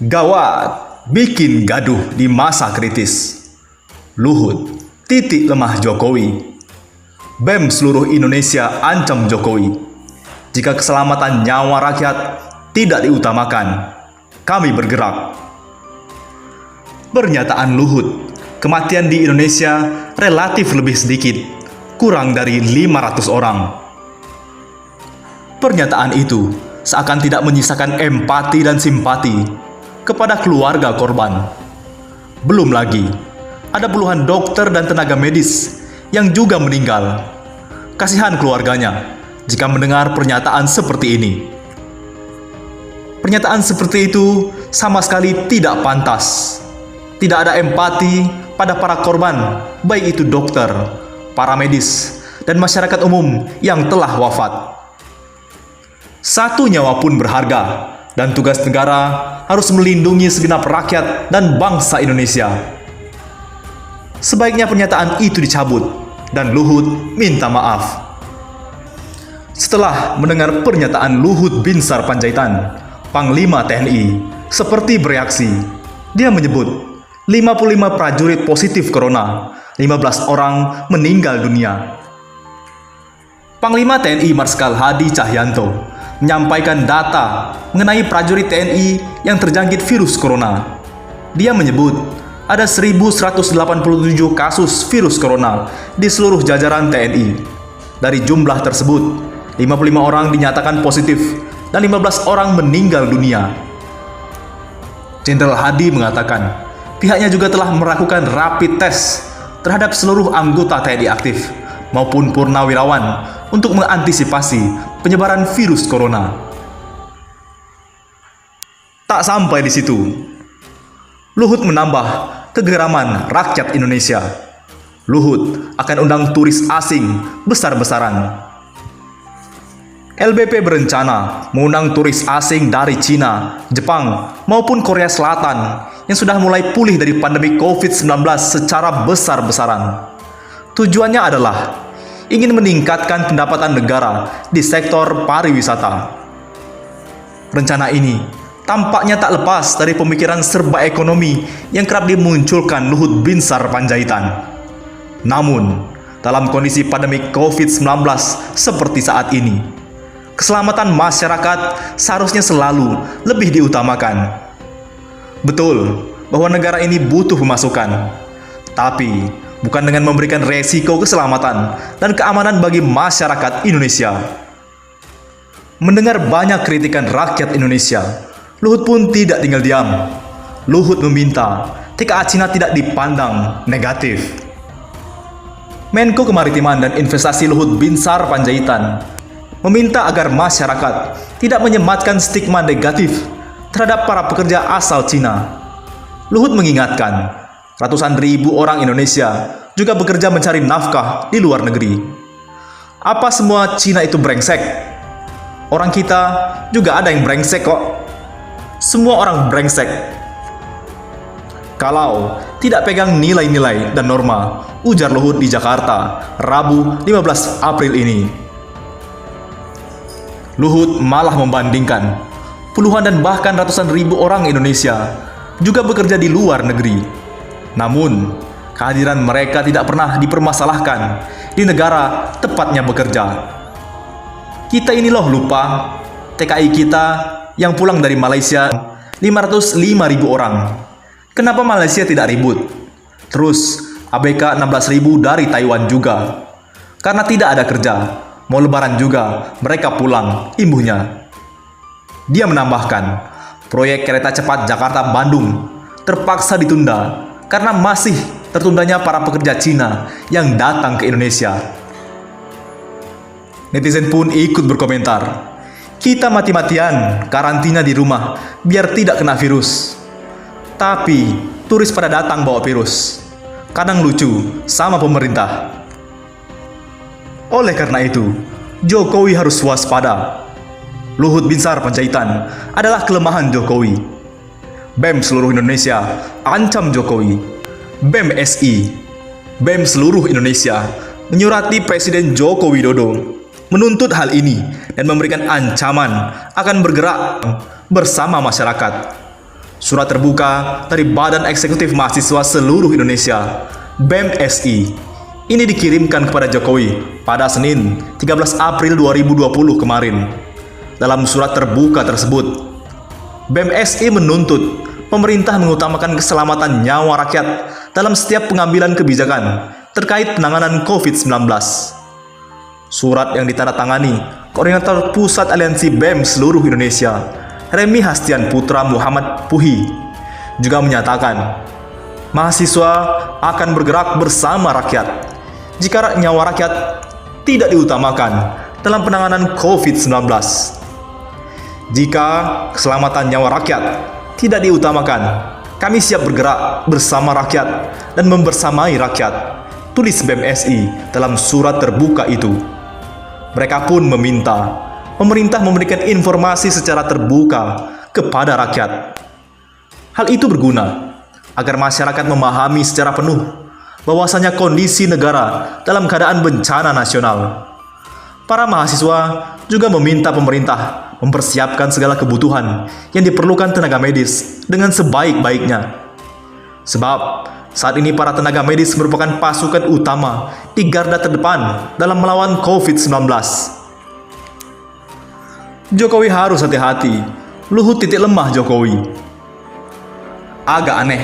Gawat, bikin gaduh di masa kritis. Luhut, titik lemah Jokowi. BEM seluruh Indonesia ancam Jokowi. Jika keselamatan nyawa rakyat tidak diutamakan, kami bergerak. Pernyataan Luhut, kematian di Indonesia relatif lebih sedikit, kurang dari 500 orang. Pernyataan itu seakan tidak menyisakan empati dan simpati kepada keluarga korban. Belum lagi, ada puluhan dokter dan tenaga medis yang juga meninggal. Kasihan keluarganya jika mendengar pernyataan seperti ini. Pernyataan seperti itu sama sekali tidak pantas. Tidak ada empati pada para korban, baik itu dokter, para medis, dan masyarakat umum yang telah wafat. Satu nyawa pun berharga, dan tugas negara harus melindungi segenap rakyat dan bangsa Indonesia. Sebaiknya pernyataan itu dicabut, dan Luhut minta maaf. Setelah mendengar pernyataan Luhut Binsar Panjaitan, Panglima TNI seperti bereaksi. Dia menyebut 55 prajurit positif corona, 15 orang meninggal dunia. Panglima TNI Marskal Hadi Cahyanto menyampaikan data mengenai prajurit TNI yang terjangkit virus corona. Dia menyebut ada 1.187 kasus virus corona di seluruh jajaran TNI. Dari jumlah tersebut, 55 orang dinyatakan positif dan 15 orang meninggal dunia. Jenderal Hadi mengatakan, pihaknya juga telah melakukan rapid test terhadap seluruh anggota TNI aktif maupun purnawirawan untuk mengantisipasi penyebaran virus corona. Tak sampai di situ, Luhut menambah kegeraman rakyat Indonesia. Luhut akan undang turis asing besar-besaran. LBP berencana mengundang turis asing dari Cina, Jepang, maupun Korea Selatan yang sudah mulai pulih dari pandemi COVID-19 secara besar-besaran. Tujuannya adalah ingin meningkatkan pendapatan negara di sektor pariwisata. Rencana ini tampaknya tak lepas dari pemikiran serba ekonomi yang kerap dimunculkan Luhut Binsar Panjaitan. Namun, dalam kondisi pandemi COVID-19 seperti saat ini, keselamatan masyarakat seharusnya selalu lebih diutamakan. Betul bahwa negara ini butuh pemasukan, tapi bukan dengan memberikan resiko keselamatan dan keamanan bagi masyarakat Indonesia. Mendengar banyak kritikan rakyat Indonesia, Luhut pun tidak tinggal diam. Luhut meminta TKA Cina tidak dipandang negatif. Menko Kemaritiman dan Investasi Luhut Binsar Panjaitan meminta agar masyarakat tidak menyematkan stigma negatif terhadap para pekerja asal Cina. Luhut mengingatkan, ratusan ribu orang Indonesia juga bekerja mencari nafkah di luar negeri. Apa semua Cina itu brengsek? Orang kita juga ada yang brengsek kok. Semua orang brengsek kalau tidak pegang nilai-nilai dan norma, ujar Luhut di Jakarta, Rabu 15 April ini. Luhut malah membandingkan, puluhan dan bahkan ratusan ribu orang Indonesia juga bekerja di luar negeri. Namun, kehadiran mereka tidak pernah dipermasalahkan di negara tepatnya bekerja. Kita ini loh lupa, TKI kita yang pulang dari Malaysia 505.000 orang. Kenapa Malaysia tidak ribut? Terus ABK 16.000 dari Taiwan juga. Karena tidak ada kerja, mau lebaran juga mereka pulang, imbuhnya. Dia menambahkan, proyek kereta cepat Jakarta-Bandung terpaksa ditunda karena masih tertundanya para pekerja Cina yang datang ke Indonesia. Netizen pun ikut berkomentar, kita mati-matian karantina di rumah biar tidak kena virus. Tapi turis pada datang bawa virus. Kadang lucu sama pemerintah. Oleh karena itu, Jokowi harus waspada. Luhut Binsar Panjaitan adalah kelemahan Jokowi. BEM seluruh Indonesia ancam Jokowi. BEM SI, BEM seluruh Indonesia menyurati Presiden Joko Widodo menuntut hal ini dan memberikan ancaman akan bergerak bersama masyarakat. Surat terbuka dari Badan Eksekutif Mahasiswa Seluruh Indonesia, BEM-SI, ini dikirimkan kepada Jokowi pada Senin 13 April 2020 kemarin. Dalam surat terbuka tersebut, BEM-SI menuntut pemerintah mengutamakan keselamatan nyawa rakyat dalam setiap pengambilan kebijakan terkait penanganan COVID-19. Surat yang ditandatangani Koordinator Pusat Aliansi BEM Seluruh Indonesia, Remi Hastian Putra Muhammad Puhi, juga menyatakan mahasiswa akan bergerak bersama rakyat jika nyawa rakyat tidak diutamakan dalam penanganan COVID-19. Jika keselamatan nyawa rakyat tidak diutamakan, kami siap bergerak bersama rakyat dan membersamai rakyat, tulis BEM-SI dalam surat terbuka itu. Mereka pun meminta pemerintah memberikan informasi secara terbuka kepada rakyat. Hal itu berguna agar masyarakat memahami secara penuh bahwasanya kondisi negara dalam keadaan bencana nasional. Para mahasiswa juga meminta pemerintah mempersiapkan segala kebutuhan yang diperlukan tenaga medis dengan sebaik-baiknya. Sebab saat ini para tenaga medis merupakan pasukan utama di garda terdepan dalam melawan COVID-19. Jokowi harus hati-hati. Luhut titik lemah Jokowi. Agak aneh,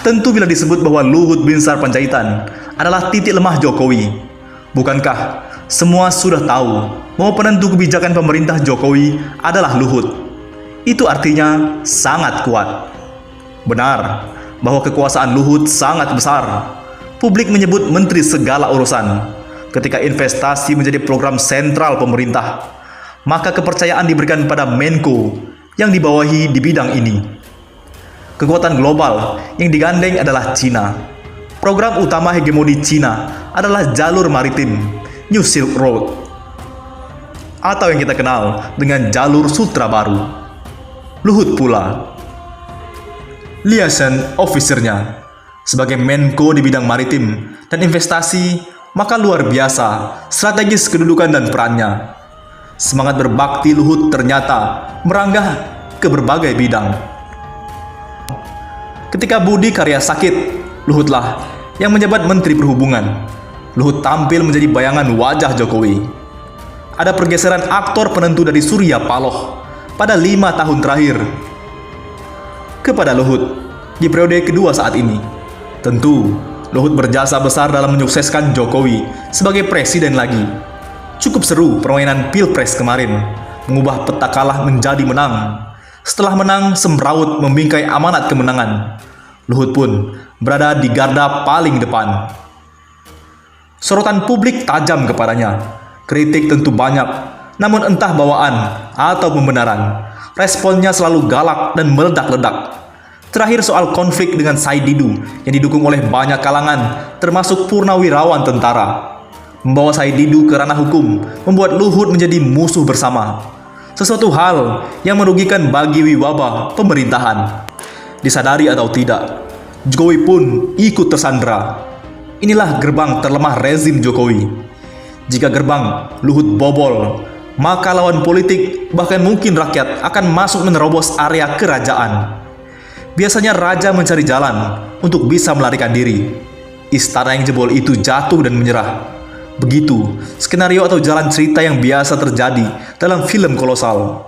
tentu bila disebut bahwa Luhut Binsar Panjaitan adalah titik lemah Jokowi. Bukankah semua sudah tahu bahwa penentu kebijakan pemerintah Jokowi adalah Luhut? Itu artinya sangat kuat. Benar bahwa kekuasaan Luhut sangat besar. Publik menyebut menteri segala urusan. Ketika investasi menjadi program sentral pemerintah, maka kepercayaan diberikan pada Menko yang dibawahi di bidang ini. Kekuatan global yang digandeng adalah Cina. Program utama hegemoni Cina adalah jalur maritim New Silk Road, atau yang kita kenal dengan jalur Sutra Baru. Luhut pula liaison officer-nya sebagai Menko di bidang maritim dan investasi, maka luar biasa strategis kedudukan dan perannya. Semangat berbakti Luhut ternyata meranggah ke berbagai bidang. Ketika Budi Karya sakit, Luhutlah yang menjabat Menteri Perhubungan. Luhut tampil menjadi bayangan wajah Jokowi. Ada pergeseran aktor penentu dari Surya Paloh pada 5 tahun terakhir kepada Luhut di periode kedua saat ini. Tentu, Luhut berjasa besar dalam menyukseskan Jokowi sebagai presiden lagi. Cukup seru permainan Pilpres kemarin, mengubah peta kalah menjadi menang. Setelah menang, semrawut membingkai amanat kemenangan. Luhut pun berada di garda paling depan. Sorotan publik tajam kepadanya. Kritik tentu banyak, namun entah bawaan atau pembenaran, responnya selalu galak dan meledak-ledak. Terakhir soal konflik dengan Said Didu yang didukung oleh banyak kalangan, termasuk purnawirawan tentara. Membawa Said Didu ke ranah hukum membuat Luhut menjadi musuh bersama. Sesuatu hal yang merugikan bagi wibawa pemerintahan. Disadari atau tidak, Jokowi pun ikut tersandra. Inilah gerbang terlemah rezim Jokowi. Jika gerbang Luhut bobol, maka lawan politik, bahkan mungkin rakyat, akan masuk menerobos area kerajaan. Biasanya raja mencari jalan untuk bisa melarikan diri. Istana yang jebol itu jatuh dan menyerah. Begitu skenario atau jalan cerita yang biasa terjadi dalam film kolosal.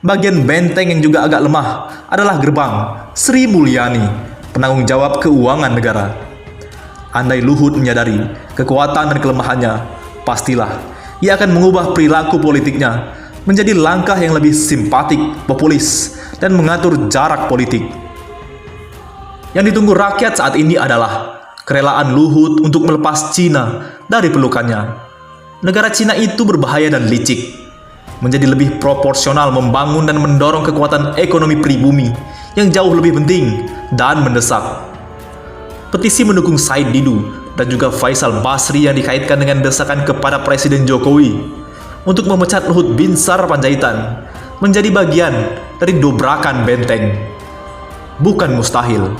Bagian benteng yang juga agak lemah adalah gerbang Sri Mulyani, penanggung jawab keuangan negara. Andai Luhut menyadari kekuatan dan kelemahannya, pastilah ia akan mengubah perilaku politiknya menjadi langkah yang lebih simpatik, populis, dan mengatur jarak politik. Yang ditunggu rakyat saat ini adalah kerelaan Luhut untuk melepas Cina dari pelukannya. Negara Cina itu berbahaya dan licik. Menjadi lebih proporsional membangun dan mendorong kekuatan ekonomi pribumi yang jauh lebih penting dan mendesak. Petisi mendukung Said Didu dan juga Faisal Basri yang dikaitkan dengan desakan kepada Presiden Jokowi untuk memecat Luhut Binsar Panjaitan menjadi bagian dari dobrakan benteng. Bukan mustahil.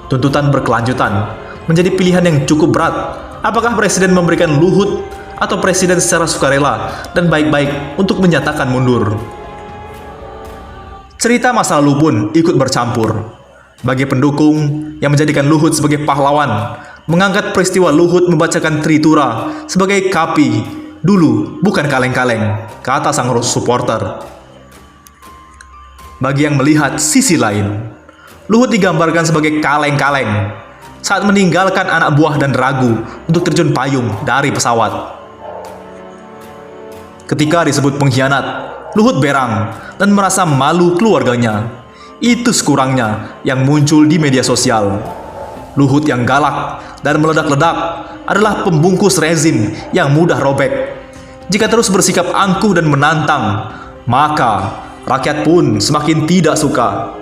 Tuntutan berkelanjutan menjadi pilihan yang cukup berat. Apakah Presiden memberikan Luhut atau Presiden secara sukarela dan baik-baik untuk menyatakan mundur? Cerita masa lalu pun ikut bercampur. Bagi pendukung yang menjadikan Luhut sebagai pahlawan, mengangkat peristiwa Luhut membacakan Tritura sebagai kapi, dulu bukan kaleng-kaleng, kata sang supporter. Bagi yang melihat sisi lain, Luhut digambarkan sebagai kaleng-kaleng saat meninggalkan anak buah dan ragu untuk terjun payung dari pesawat. Ketika disebut pengkhianat, Luhut berang dan merasa malu keluarganya. Itu sekurangnya yang muncul di media sosial. Luhut yang galak dan meledak-ledak adalah pembungkus rezim yang mudah robek. Jika terus bersikap angkuh dan menantang, maka rakyat pun semakin tidak suka.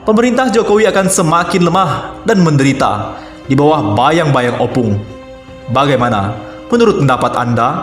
Pemerintah Jokowi akan semakin lemah dan menderita di bawah bayang-bayang opung. Bagaimana menurut pendapat Anda?